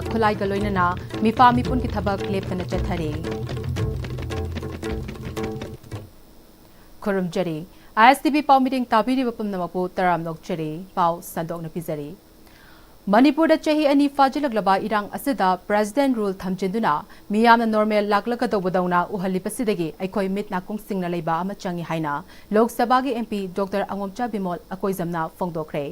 खुलाई गलोइना मिफा मिपुन की थबक लेपन चथरे खुरुमजरी ISTV पाव meeting ताबीरी पुनमकु तराम नोकचरी पाव संदोकन पिजरी मणिपुर चही अनि फाजिलगलबा इरांग असिदा प्रेसिडेंट रूल थमजिंदुना मियामना नॉर्मल लाकलकदौबदौना उहलिपसिदगी अखोय मिट नाकुंग सिंगना लेबा अमा चंगी हाइना लोक सभा की MP doctor अंगोमचा Bimol अकोइजमना फोंदोखरे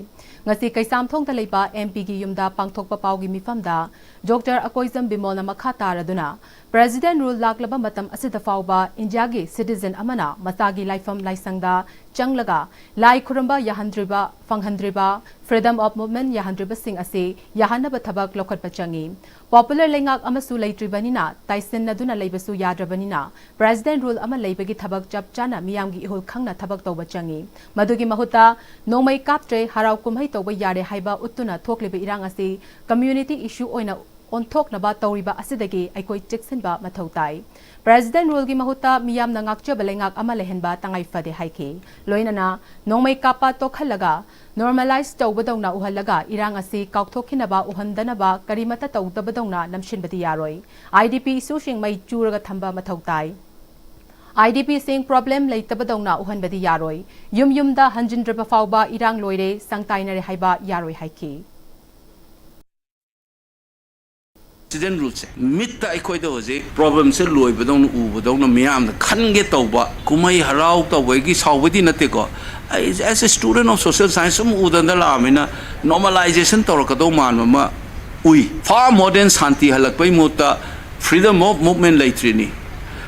ngasi kaisamthong da leiba MP gi yumda pangthokpa pawgi mifamda Dr. Akoizam Bimolna makha taraduna President rule laklaba matam asida fawba India gi citizen amana masagi laifam laisangda changlaga lai khuramba yahandriba fanghandriba freedom of movement yahandriba sing ase yahanaba thabak lokhatpa changi popular lengak amasu leitribanina taisin naduna leibasu yadrabanina President rule ama leibagi thabak chap chana miyamgi ihul khangna thabak tawba changi madugi mahuta nomai kaptre harau kumhai tawba yare haiba uttuna thokliba irang ase community issue oina onthoknaba tawriba asidagi aikoi cheksinba mathau tai President rule gi mahuta miyam na ngakchaba lengak ama lehenba tangai fade haike loinana nomai kapa tokhalaga normalize tawbadongna uhalaga irang ase kaukthokinaba uhandanaba karimata tawdabadongna namshinbadi yaroi IDP issue shing mai churaga thamba mathau tai IDP sing problem leitabadongna uhanbadi yaroi yumda hanjindraba fawba irang loire sangtainare haiba yaroi haike President rule se mitta aikoi da hoje problem se loi badong u badong na miyam khange tawba kumai harau tawai gi sawbadi nate ko as a student of social science um udanda la amina normalization tawrakado manma ui far modern shanti halakpai mota freedom of movement laitrini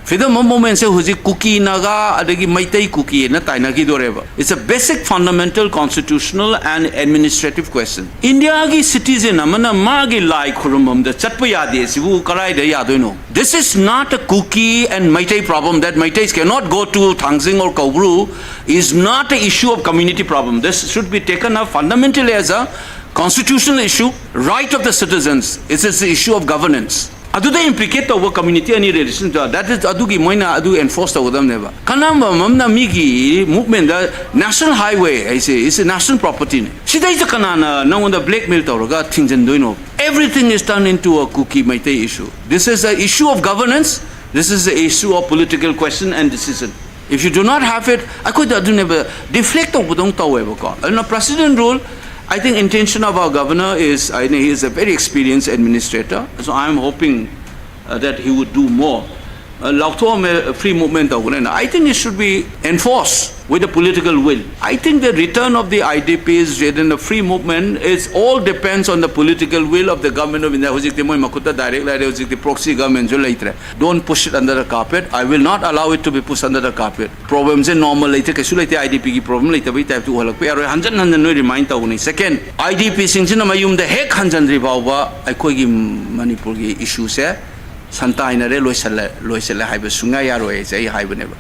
freedom of movement se hoje cookie naga adagi maitai cookie na taina gi doreba it's a basic fundamental constitutional and administrative question India gi citizen amana magi lai khurumam da chatpa yade sibu karai da yadoino this is not a cookie and maitai problem that maitais cannot go to Thangsing or Kaubru is not an issue of community problem this should be taken up fundamentally as a constitutional issue right of the citizens it's an issue of governance adu da implicate over community any relation to that is adu gi moina adu enforce to them never kanamba mamna migi movement the national highway I say is a national property sidai ta kanana na on the blackmail tawraga thingjan doino everything is turned into a cookie maitai issue this is a issue of governance this is a issue of political question and decision if you do not have it I could adu never deflect over dong taweba ko and a president rule I think intention of our governor is, I think he is a very experienced administrator, so I am hoping that he would do more. Free movement, I think it should be enforced with a political will. I think the return of the IDPs in the free movement is all depends on the political will of the government of India. The proxy government, don't push it under the carpet. I will not allow it to be pushed under the carpet. Problems are normal. IDP problem remind second, IDP singing the heck Hanjandri Baba, I call him Manipur issues. Santainare loisele haiba sunga yaro ai haiba never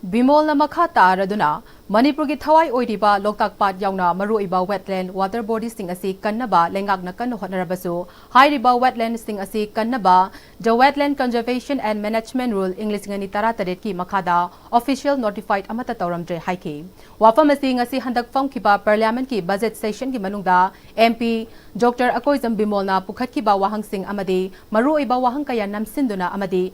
Bimol na makha taraduna Manipur gi thawai oiriba loktak pat yauna maruiba wetland water body sing asi kannaba lengak na kan honarabasu hairiba wetland sing asi kannaba the wetland conservation and management rule English ngani tarataret ki makhada official notified amata tawramdre haiki wafam asi ngasi handak fam khiba parliament ki budget session ki manungda MP Dr. Akoizam Bimol na pukhat ki ba wahang sing amadi maruiba wahang kaya namsinduna amadi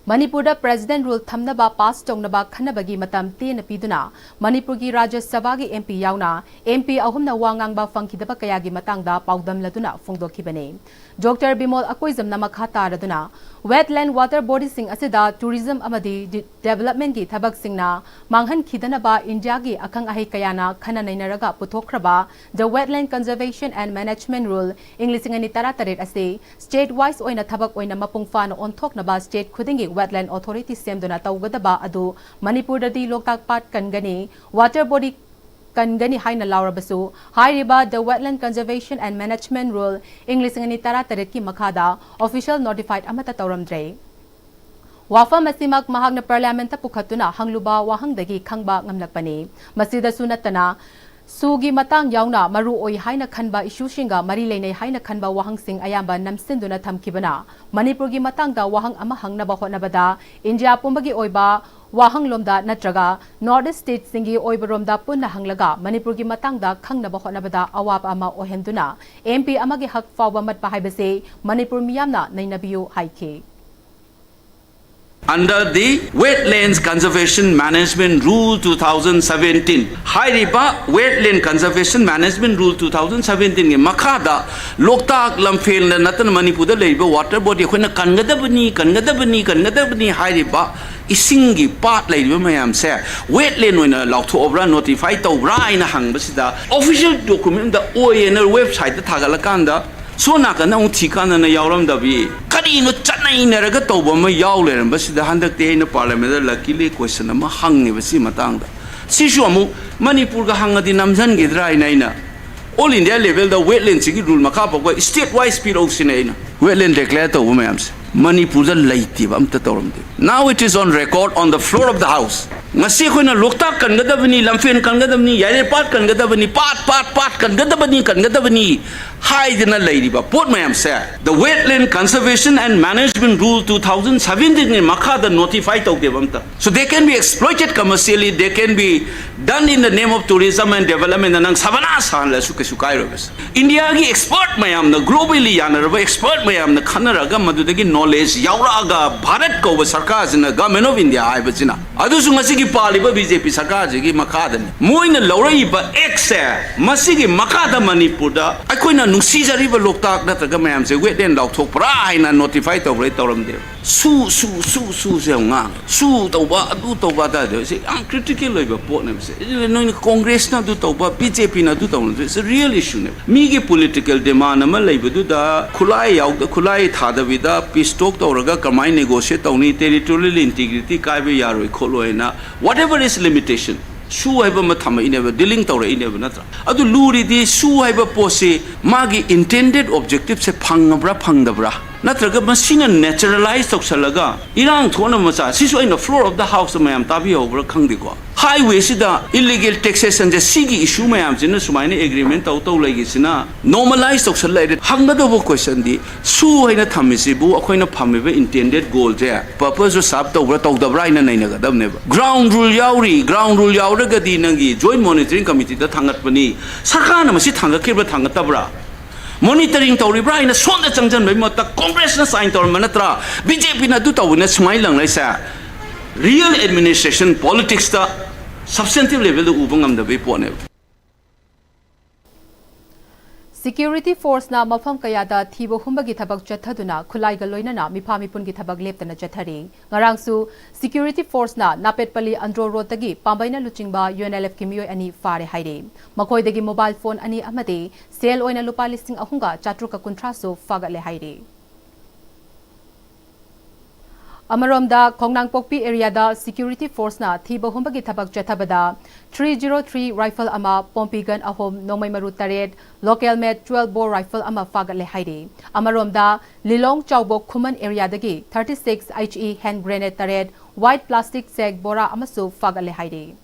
Manipur President rule thamnaba pass tongnaba khanabagi matam tena piduna Manipur gi Rajya Sabha gi MP yauna MP ahumna wangangba fangkidaba kayagi matangda paudam laduna phongdokhibane Dr. Bimol Akoizam namakha taraduna wetland water body sing asida tourism amadi development gi thabak singna manghan khidanaba India gi akhang ahi kayana khana nainaraga puthokraba the wetland conservation and management rule English ngani tarataret ase state wise oina thabak oina mapung fa na onthoknaba state khudingi wetland authority semduna tawgadaba adu Manipur dadi loktak pat kangani water body kangani haina laurabasu hairiba the wetland conservation and management rule English ngani tarataret ki makhada official notified amata tawramdre wafa masimak mahagna parliament ta pukhatuna hangluba wahangdagi khangba ngamlakpani masida sunatana Sugi matang yauna maru oi haina khanba issue shinga mari leinai haina khanba wahang sing ayamba namsinduna thamkibana Manipur gi matang da wahang ama hangna ba hona bada India pumbagi oiba wahang lomda natraga North State singi oibaromda punna hanglaga Manipur gi matang da khangna ba hona bada awap ama ohenduna MP amagi hak fawba mat pa haibase Manipur miyamna nainabiyu haike Under the Wetlands Conservation Management Rule 2017, Hairiba Wetland Conservation Management Rule 2017 ke makada Loktak lamfel na natan Manipur da leiba water body khona kangadabani Hairiba isingi part leiba mayam se wetland wena lautho obra notify tawbra ina hangbasida official document da ONR website da thagalakanda so na kana uthikana na yawram dabi kadi no chanai naraga tawba ma yaw leram basida handak te na parliament da luckily question ma hangni basi matang da sisu amu Manipur ga hangadi namjan gidra ina all India level the wetland sigi rule makha pa state wise speed ocean ina wetland declare tawba mayam se Manipur da laiti ba amta tawramde now it is on record on the floor of the house ngasi khoina loktak kan gadabni lamfen kan gadabni yare pat kan gadabni pat kan gadabni haidina leiriba pot mayam se the Wetland Conservation and Management Rule 2017 ne makha da notify tawdebamta so they can be exploited commercially they can be done in the name of tourism and development nang sabana san la sukai robes India gi expert mayam na globally yanaraba expert mayam na khanaraga madudagi knowledge yauraga Bharat ko sarkar jina government of India aibachina adu su ngasi gi paliba BJP sarkar ji gi makha da moina lauraiba x masigi makha da Manipur da akoina nungsijariba loktak natraga mayam se wetland laukthok pra haina notify tawbre tawramde su se nga su tawba adu tawba da se am critical loiba pot nem se no Congress na du tawba BJP na du tawna it's a real issue ne mi gi political demand ama leiba du da khulai yaw da khulai thada vida peace talk tawraga kamai negotiate tawni territorial integrity kaibe yaroi kholoina whatever is limitation su haiba mathama ineba dealing tawra ineba natra adu luri di su haiba pose magi intended objective se phangabra phangdabra natraga masina naturalize tawsalaga irang thona macha sisu in the floor of the house mayam tabi obra khangdi ko highway sida illegal taxation je sigi issue mayam jina sumaina agreement taw lagi sina normalize tawsala hangda bo question di su haina thamisi bu akoina phamiba intended goal je purpose serve tawra tawdabra ina naina gadam ne ground rule yauraga di nangi joint monitoring committee da thangat pani sarkar na masi thangakibra thangatabra monitoring tawribra ina sonda changjan mai mata Congress na sign tawr manatra BJP na du tawna smile lang lai sa real administration politics ta substantive level da ubangam da be pone Security force na mafam kayada thibo humbagi thabak chathaduna khulai ga loina na miphamipun gi thabak leptana chathari ngarangsu security force na napetpali andro road tagi pambaina luchingba UNLF ki miyoi ani fare haire makoi dagi mobile phone ani amade sale oina lupa listing ahunga chatruka kuntra so fagale haire Amaromda Kongnang Pokpi area da security force na thiba humbagi thabak chathabada 303 rifle ama pompi gun ahom nomai maru taret local made 12 bore rifle ama fagale haide Amaromda Lilong Chawbok Khuman area dagi 36 HE hand grenade taret white plastic sack bora amasu fagale haide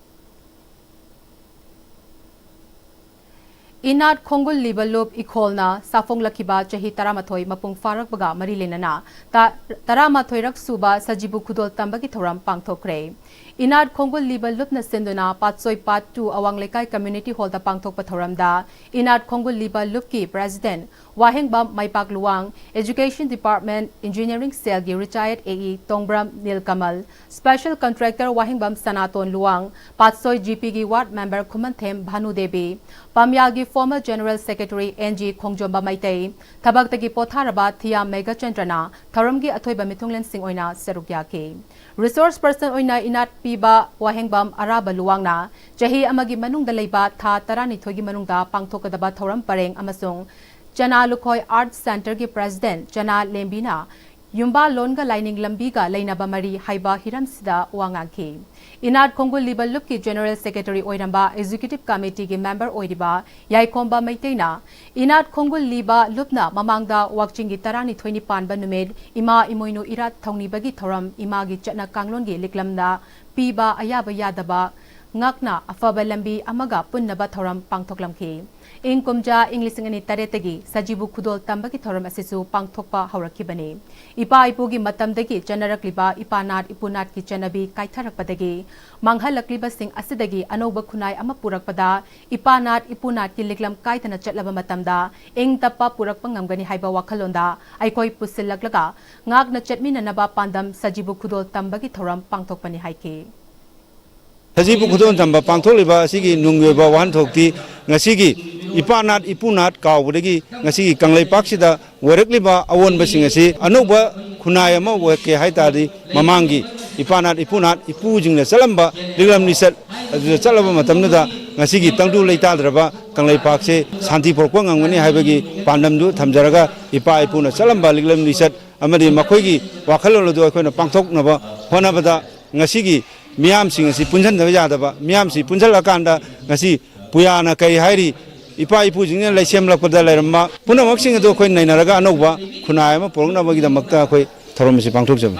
Inat Khongul Libal Loop Ikolna Safong Lakiba Chahi Taramathoi Mapung Farak Baga Marilenana Taramathoi Rak Suba Sajibu Kudol Tambagi Thoram Pangthokre Inat Khongul Libal Loop na Sinduna Patsoi Pat 2 Awang Lekai Community Hall da Pangthok Pathoramda Inat Khongul Libal Loop ki President Wahengbam Maipak Luwang Education Department Engineering Cell gi retired AE Tongbram Nilkamal Special Contractor Wahengbam Sanaton Luwang Patsoi GP gi Ward Member Khumanthem Bhanu Devi Pamyal gi Former General Secretary NG Khongjomba Maitei Thabak tagi Potharaba Thia Mega Chandrana Tharamgi Athoiba Mithunglen Singh oina serukya ke Resource person oina Inat Piba Wahengbam Araba Luwangna Chahi amagi manung dalaiba tha tarani thogi manungda pangthokadaba thoram pareng amasung Chana Lukhoi Arts Center ki President Chana Lembina Yumba Longa Lining Lambiga Lainaba Mari Haiba Hiram Sida Wangaki Inat Khongul Libal Loop ki General Secretary Oiramba Executive Committee ki Member Oiriba Yaikomba Maitena Inat Khongul Liba Lupna Mamangda Wakchingi Tarani 20 Panba Numid Ima Imoinu Irat Thongni Bagi Thoram Ima gi Chatna Kanglon gi Liklamda Piba Ayaba Yadaba ngakna afaba lambi amaga punnaba thoram pangthoklamki ing kumja inglising ani taretagi sajibu khudol tambaki thoram asisu pangthokpa haurakibani ipa ipugi matamdagi chanarakliba ipanat ipunat ki chanabi kaitharakpadagi manghalakliba sing asidagi anoba khunai ama purakpada ipanat ipunat ki liklam kaitana chatlaba matamda ing tappa purakpa ngamgani haiba wakhalonda aikoi pusillaklaga ngakna chatmina naba pandam sajibu khudol tambaki thoram pangthokpani haike Sajibu khudol tamba pangthokliba asigi nungweba wan thokti ngasigi ipanat ipunat kawbudagi ngasigi kanglai paksida werakliba awon basing asi anuba khunai ama weke haitari mamangi ipanat ipunat ipujingna salamba liglam nisat chalaba matamnada ngasigi tangdu leitadraba kanglai pakse santi porkwa ngangani haibagi pandamdu thamjaraga ipa ipuna salamba liglam nisat amadi makhoigi wakhalolodu akhona pangthoknaba honabada ngasigi miyam sing asi punjan da yadaba miyam si punjal akanda ngasi puyana kai hairi ipa ipu jingna laisem lakpada lairma punamak sing do khoi nainaraga anokba khunai ma porongna bagi da makta khoi thorom si pangthok jam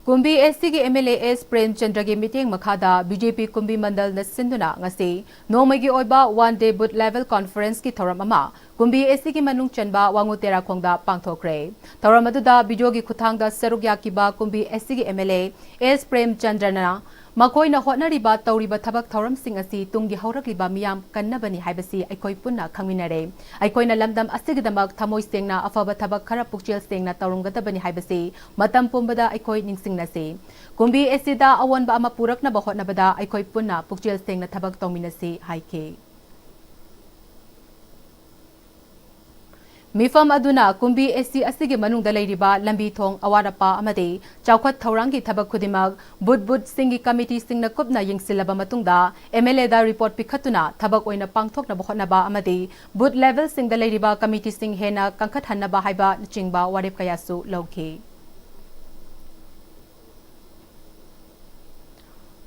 Kumbi SC ki MLA S Premchandra ki meeting makhada BJP Kumbi Mandal na sinduna ngasi nomagi oiba one day boot level conference ki thoram ama Kumbi SC ki manung chanba wangutera khongda pangthokre thoram aduda bijogi khuthangda sarugya kiba Kumbi SC ki MLA S Premchandra na makoina hotnariba tawriba thabak thoram sing asi tungi haurakliba miyam kannabani haibasi aikoi punna khangminare aikoina lamdam asigidamak thamoi sengna afaba thabak khara pukchel sengna tawrunggadabani haibasi matam pumbada aikoi ningsingnasi Kumbi SC da awonba ama purakna ba hotnabada aikoi punna pukchel sengna thabak tawminasi haike Mifam aduna Kumbi SC asigi manungda leiriba lambi thong awarapa amade chawkhat thaurangi thabak khudimag budbud singi committee singna kupna yingsilaba matungda MLA da report pikhatuna thabak oina pangthokna bokhna amade bud level singda leiriba committee sing hena kangkhat hanna haiba chingba warep kayasu lawki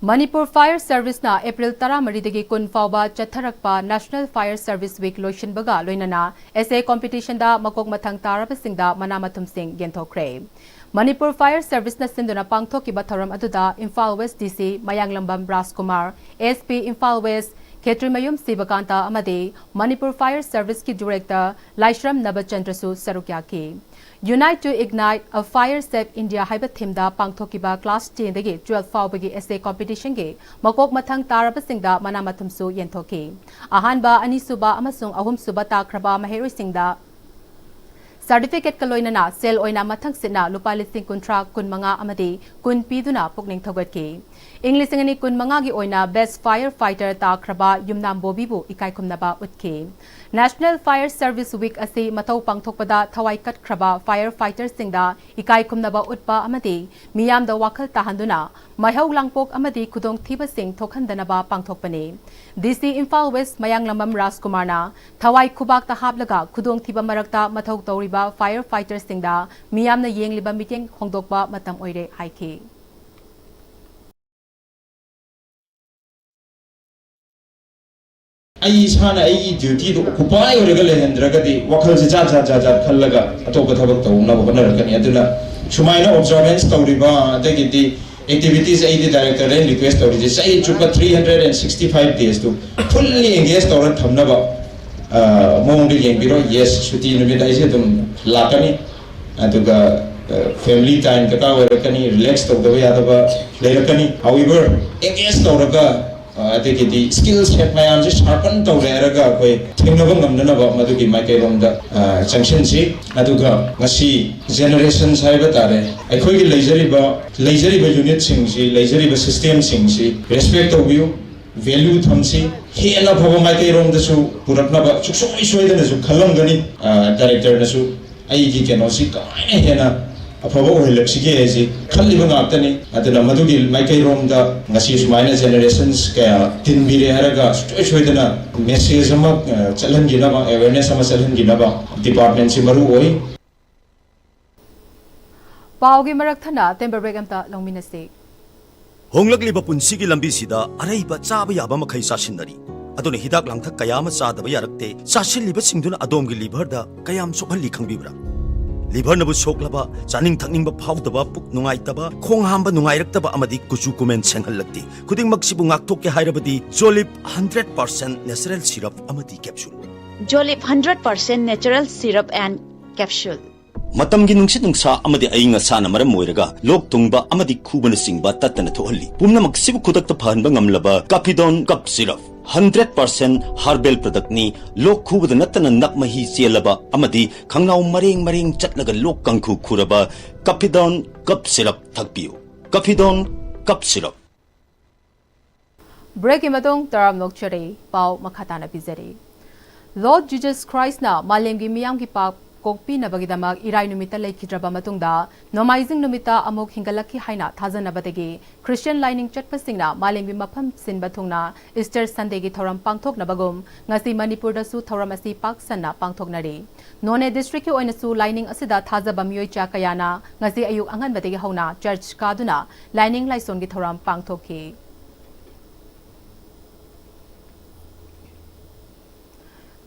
Manipur Fire Service na April 13 dagi kun fawba chatharakpa National Fire Service Week loishin baga loinana essay competition da makok mathang tarabasingda manamathum sing genthokre Manipur Fire Service na sinduna pangthokiba thoram aduda Imphal West DC Mayanglambam Raskumar SP Imphal West Ketrimayum Sibakanta amade Manipur Fire Service ki Director Laishram Nabachandra Sarukya ki Unite to Ignite a Fire Safe India haiba themda pangthokiba class 10 dagi 12 fawbagi essay competition ge makok mathang tarabasingda manamathum su yenthoki ahanba anisuba amasung ahumsuba takraba maherosingda Certificate kaloinana sel oina mathang sina lupa lising kuntra kun manga amadi kun piduna pukning thogatki English ngani kun manga gi oina best firefighter ta khraba yumnam bobibu ikai khumnaba utki National Fire Service Week asi mathau pangthokpada thawai kat khraba firefighters singda ikai khumnaba utpa amadi miyam da wakhal tahanduna mahau langpok amadi khudong thiba sing thokhandanaba pangthokpani DC Imphal West Mayanglamam Raskumarna thawai khubak ta haplaga khudong thiba marakta mathau tawriba firefighters singda miyamna yengliba meeting hongdokba matam oire haiki आई साना आई duty तो कुपाई ओरेगा लेहेंद्रगदी वखल से जा खल्लगा अतोप थबक तौना बनरकनी अदुना सुमाइना ऑब्जर्वेंस तौरिबा अदगिदी एक्टिविटीज आई दी डायरेक्टर एंड रिक्वेस्ट तौरिजे सही चुपा 365 डेज तो फुल्ली एंगेज तौरन थमनबा मोंग दे येंबिरो यस छुट्टी नुमित आइसे तुम लाकनी अदुगा फैमिली टाइम का ओरेकनी रिलैक्स तौदबा यादबा लेरकनी हाउएवर एंगेज तौरगा अदगिदी स्किल सेट मैम से शार्पन तौरेरगा कोई थेंगनबा ngमननबा मदुगी माइकेरोमदा जंक्शनसी अदुगा ngasi generation साइबा तारे अखोइगी लेजरिबा यूनिट सिंगसी लेजरिबा सिस्टम सिंगसी रेस्पेक्ट तौबियु वैल्यू थमसी हेना भबा माइकेरोमदसु पुरकनबा सुसोइ सोइदनसु खलंगनी डायरेक्टर नसु आइगी केनोसी काइना हेना अफबा ओहिलक्सिगे एजी खल्लिबा ngaktani aduna madugi maikaiромda ngasi sumaina generations kaya tinbire haraga soidana message ama chalhanjina ba awareness ama chalhanjina ba department si maru oi Paugi marakthana temper break amta longminase Honglakliba punsigi lambi sida araiba chaba yaba makhai sasinari aduna hidak langthak kayama chadaba yarakte sasilliba singduna adomgi liver da kayam sokhalli khangbibra ꯂꯤꯚꯔꯅꯕꯨ ꯁꯣꯛꯂꯕ ꯆꯥꯅꯤꯡ ꯊꯛꯅꯤꯡꯕ ꯐꯥꯎꯗꯕ ꯄꯨꯛ ꯅꯨꯡꯉꯥꯏꯇꯕ ꯈꯣꯡ ꯍꯥꯝꯕ ꯅꯨꯡꯉꯥꯏꯔꯛꯇꯕ ꯑꯃꯗꯤ ꯀꯨꯆꯨ ꯀꯨꯃꯦꯟ ꯁꯦꯡꯍꯜꯂꯛꯇꯦ ꯈꯨꯗꯤꯡꯃꯛꯁꯤꯕꯨ ꯉꯥꯛꯊꯣꯛꯀꯦ ꯍꯥꯏꯔꯕꯗꯤ ꯖꯣꯂꯤꯞ 100% natural syrup ꯑꯃꯗꯤ capsule Jolip 100% natural syrup and capsule. ꯃꯇꯝꯒꯤ ꯅꯨꯡꯁꯤꯠ ꯅꯨꯡꯁꯥ ꯑꯃꯗꯤ ꯑꯏꯪ ꯑꯁꯥꯅ ꯃꯔꯝ ꯑꯣꯏꯔꯒ ꯂꯣꯛ ꯊꯨꯡꯕ ꯑꯃꯗꯤ ꯈꯨꯕꯅꯆꯤꯡꯕ ꯇꯠꯇꯅ ꯊꯣꯛꯍꯜꯂꯤ ꯄꯨꯝꯅꯃꯛꯁꯤꯕꯨ ꯈꯨꯗꯛꯇ ꯐꯍꯟꯕ ꯉꯝꯂꯕ ꯀꯐꯤꯗꯣꯟ ꯀꯞ ꯁꯤꯔꯞ 100% ꯍꯥꯔꯕꯦꯜ ꯄ꯭ꯔꯗꯛꯅꯤ ꯂꯣꯛ ꯈꯨꯕꯗ ꯅꯠꯇꯅ ꯅꯞ ꯃꯍꯤ ꯆꯦꯜꯂꯕ ꯑꯃꯗꯤ ꯈꯪꯅꯥꯎ ꯃꯔꯦꯡ ꯃꯔꯦꯡ ꯆꯠꯂꯒ ꯂꯣꯛ ꯀꯪꯈꯨ ꯈꯨꯔꯕ ꯀꯐꯤꯗꯣꯟ ꯀꯞ syrup ꯊꯛꯄꯤꯌꯨ ꯀꯐꯤꯗꯣꯟ cup syrup Break imadong taram nokchere pau makhatana pizere. Lord Jesus Christ na malemgi miyam ki pa kokpi na bagidamak irai numita laikhidraba matungda nomaizing numita amok hingalaki haina thazana badagi Christian lining chatpasing na malemgi mafam sinba thungna Easter Sunday gi thoram pangthok na bagum ngasi Manipur da su thoram asi paksan na pangthok na ri None district ki oina su lining asida thazaba miyoi cha kayana ngasi ayuk angan badagi hauna church kaduna lining laison gi thoram pangthok ki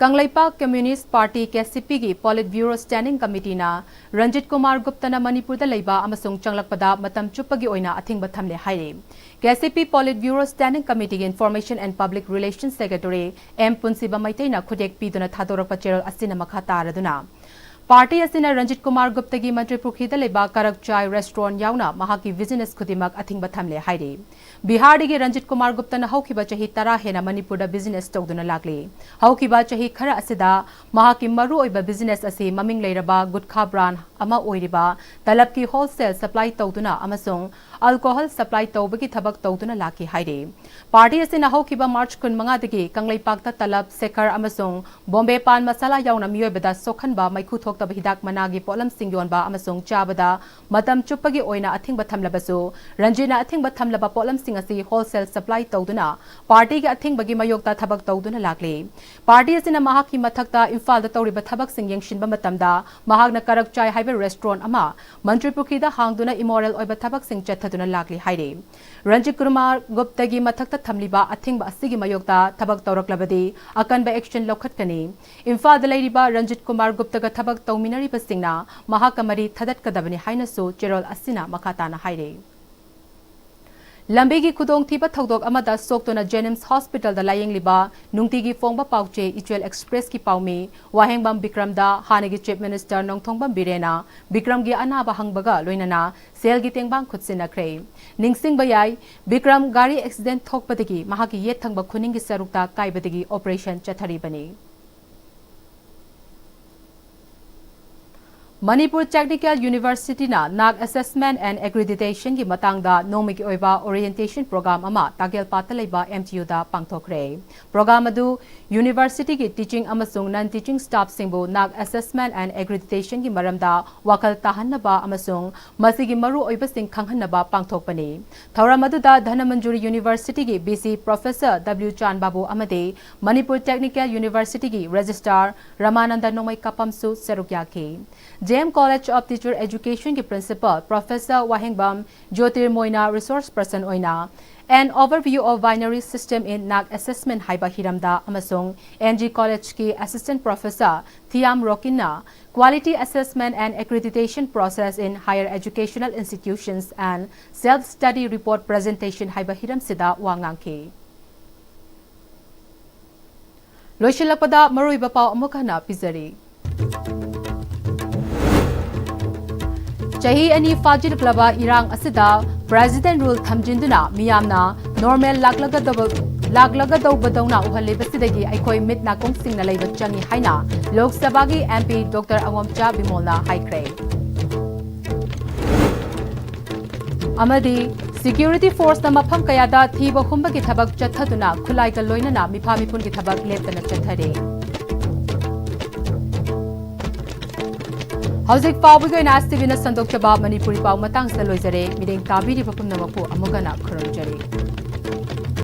Kanglaipak Communist Party KCP gi Politburo Standing Committee na Ranjit Kumar Gupta na Manipur da leiba amasung changlakpada matam chupagi oina athingba thamle haire KCP Politburo Standing Committee gi Information and Public Relations Secretary M Punsiba Maitai na khudek piduna thadorakpa cheral asina makha taraduna Party asina Ranjit Kumar Gupta gi Manipuri da leiba Karak Chai Restaurant yauna mahaki business khudimak athingba thamle haire Bihar digi Ranjit Kumar Gupta na haukiba chahi tara hena Manipur da business tawduna lakli haukiba chahi khara asida mahaki maru oiba business asi maming leiraba gutkha brand ama oiriba talab ki wholesale supply tawduna amasung alcohol supply tawbagi thabak tawduna laki haire party asina haukiba March 15 dagi Kanglaipak ta talab sekar amasung Bombay pan masala yauna miyoibada sokhanba maikhu thokta hidak managi polam singyon ba amasung chabada matam chupagi oina athingba thamlabasu Ranjina athingba thamlaba polam asi wholesale supply tawduna party gi athingba gi mayokta thabak tawduna lakli party asina mahaki mathakta Imphal da tawriba thabak sing yengshinba matamda mahakna Karak Chai haiba restaurant ama Manipuri da hangduna immoral oiba thabak sing chathaduna lakli haire Ranjit Kumar Gupta gi mathakta thamliba athingba asigi mayokta thabak tawraklabadi akanba action lokhatkani Imphal da leiriba Ranjit Kumar Gupta ga thabak tawminari basingna mahakamari thadat kadabani hainasu cherol asina makhatana haire Lambegi kudong thiba thodok amada soktona Jenims Hospital da layeng liba nungtigi fongba pauche Ichwel Express ki paumi wahengbam Bikram da hanagi Chief Minister Nongthongbam Birena Bikram gi anaba hangbaga loinana sel gi tengbang khutsina kre ningsing bayai Bikram gari accident thokpadagi mahagi yet thangba khuning gi sarukta kaibadagi operation chathari bani Manipur Technical University na Nag Assessment and Accreditation ki matang da nomi ki oiba orientation program ama tagel patalaiba MTU da pangthokre program adu university ki teaching amasung non teaching staff singbu Nag Assessment and Accreditation ki maramda wakal tahanaba amasung masigi maru oiba sing khanghanaba pangthokpani thauram adu da Dhanamanjuri University ki BC Professor W Chan Babu amade Manipur Technical University ki Registrar Ramananda Nomai Kapamsu Serukyaki JM College of Teacher Education ki Principal Professor Wahengbam Jyotir Moina Resource Person Oina an overview of binary system in Nag Assessment Haiba Hiramda amasung NG College ki Assistant Professor Thiam Rokina Quality Assessment and Accreditation Process in Higher Educational Institutions and Self-Study Report Presentation Haiba Hiram Sida Wangangki Loishilakpada Maruiba Pau Amukana Pizari Chahi ani fajir klaba irang asida president rule thamjinduna miyamna normal laklaga dawbadawna uhalle basidagi aikoi mit na kong singna leiba changi haina Lok Sabha gi MP Dr. Awamcha Bimolna haikre Amadi Security Force na mafam kayada thiba humba gi thabak chathaduna khulai ka loinana miphamipun gi thabak leptana chathare Hauzik Pawbigo in Astivina Sandokchaba Manipuri Pau Matang Saloizare, meeting Tabiri Papum Namapu Amugana Kurunjari.